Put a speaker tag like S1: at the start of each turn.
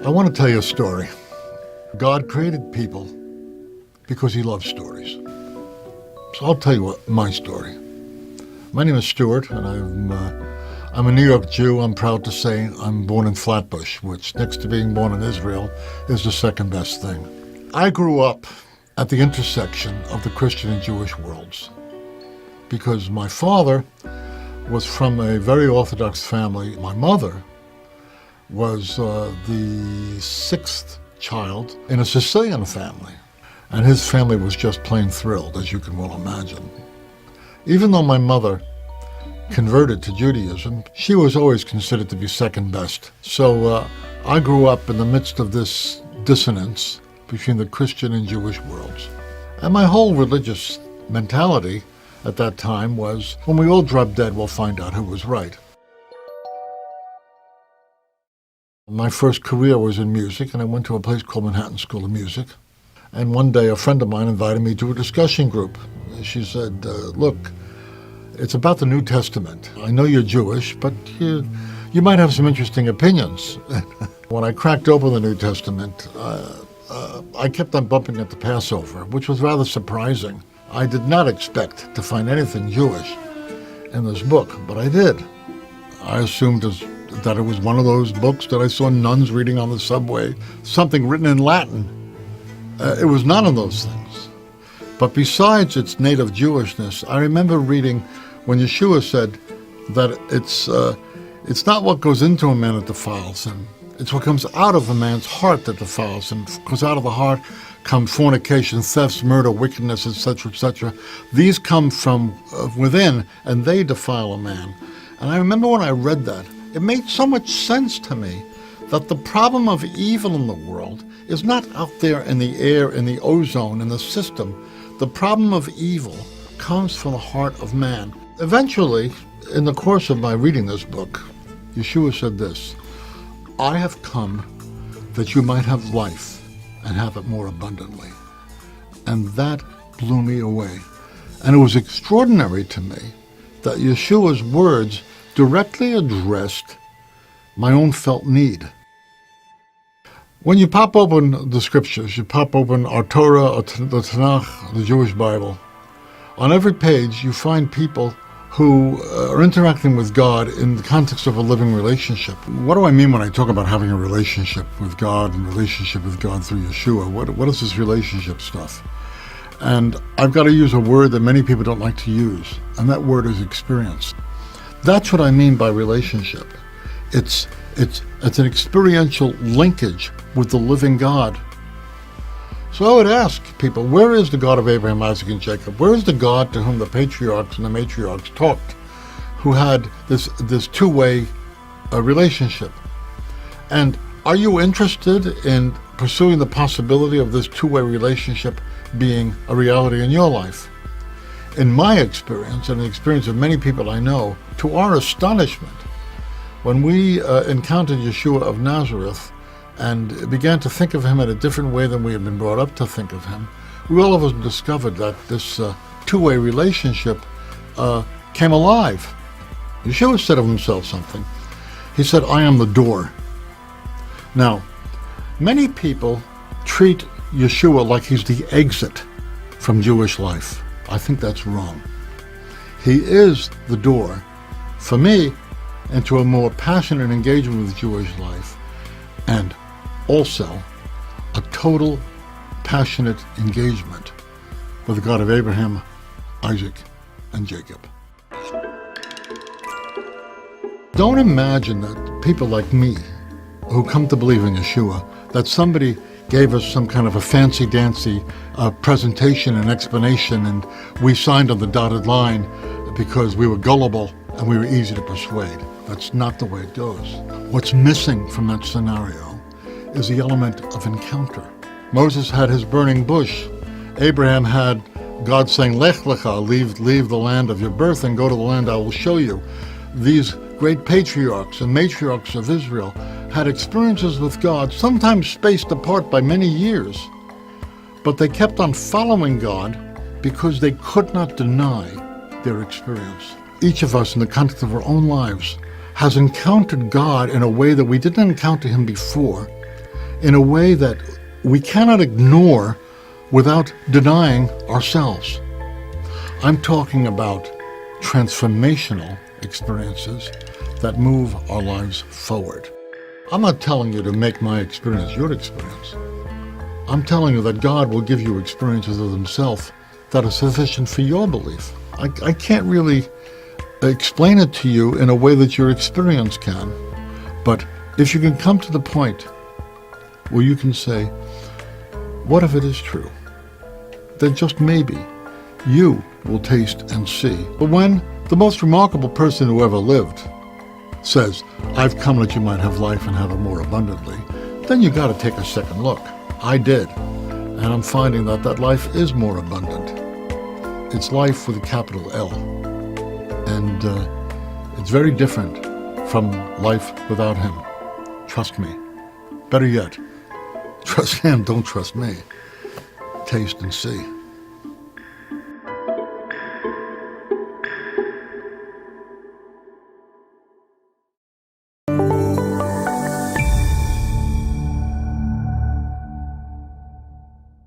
S1: I want to tell you a story. God created people because he loves stories. So I'll tell you my story. My name is Stuart, and I'm a New York Jew. I'm proud to say I'm born in Flatbush, which next to being born in Israel is the second best thing. I grew up at the intersection of the Christian and Jewish worlds because my father was from a very Orthodox family. My mother was the sixth child in a Sicilian family, and his family was just plain thrilled, as you can well imagine. Even though my mother converted to Judaism, she was always considered to be second best. So I grew up in the midst of this dissonance between the Christian and Jewish worlds. And my whole religious mentality at that time was, when we all drop dead, we'll find out who was right. My first career was in music, and I went to a place called Manhattan School of Music. And one day a friend of mine invited me to a discussion group. She said, look, it's about the New Testament. I know you're Jewish, but you might have some interesting opinions. When I cracked open the New Testament, I kept on bumping into Passover, which was rather surprising. I did not expect to find anything Jewish in this book, but I did. I assumed that it was one of those books that I saw nuns reading on the subway, something written in Latin. It was none of those things. But besides its native Jewishness, I remember reading when Yeshua said that it's not what goes into a man that defiles him. It's what comes out of a man's heart that defiles him. Because out of the heart come fornication, thefts, murder, wickedness, etc., etc. These come from within, and they defile a man. And I remember when I read that, it made so much sense to me that the problem of evil in the world is not out there in the air, in the ozone, in the system. The problem of evil comes from the heart of man. Eventually, in the course of my reading this book, Yeshua said this, I have come that you might have life and have it more abundantly. And that blew me away. And it was extraordinary to me that Yeshua's words directly addressed my own felt need. When you pop open the scriptures, you pop open our Torah, the Tanakh, the Jewish Bible, on every page you find people who are interacting with God in the context of a living relationship. What do I mean when I talk about having a relationship with God and relationship with God through Yeshua? What is this relationship stuff? And I've got to use a word that many people don't like to use, and that word is experience. That's what I mean by relationship. It's an experiential linkage with the living God. So I would ask people, where is the God of Abraham, Isaac, and Jacob? Where is the God to whom the patriarchs and the matriarchs talked, who had this two-way relationship? And are you interested in pursuing the possibility of this two-way relationship being a reality in your life? In my experience, and the experience of many people I know, to our astonishment, when we encountered Yeshua of Nazareth and began to think of him in a different way than we had been brought up to think of him, we all of us discovered that this two-way relationship came alive. Yeshua said of himself something. He said, I am the door. Now, many people treat Yeshua like he's the exit from Jewish life. I think that's wrong. He is the door for me into a more passionate engagement with Jewish life, and also a total passionate engagement with the God of Abraham, Isaac, and Jacob. Don't imagine that people like me who come to believe in Yeshua, that somebody gave us some kind of a fancy-dancy presentation and explanation, and we signed on the dotted line because we were gullible and we were easy to persuade. That's not the way it goes. What's missing from that scenario is the element of encounter. Moses had his burning bush. Abraham had God saying, Lech lecha, leave the land of your birth and go to the land I will show you. These great patriarchs and matriarchs of Israel had experiences with God, sometimes spaced apart by many years, but they kept on following God because they could not deny their experience. Each of us, in the context of our own lives, has encountered God in a way that we didn't encounter him before, in a way that we cannot ignore without denying ourselves. I'm talking about transformational experiences that move our lives forward. I'm not telling you to make my experience your experience. I'm telling you that God will give you experiences of himself that are sufficient for your belief. I can't really explain it to you in a way that your experience can, but if you can come to the point where you can say, what if it is true? Then just maybe you will taste and see. But when the most remarkable person who ever lived says, I've come that you might have life and have it more abundantly, then you got to take a second look. I did, and I'm finding that that life is more abundant. It's life with a capital L, and it's very different from life without him. Trust me. Better yet, trust him, don't trust me. Taste and see.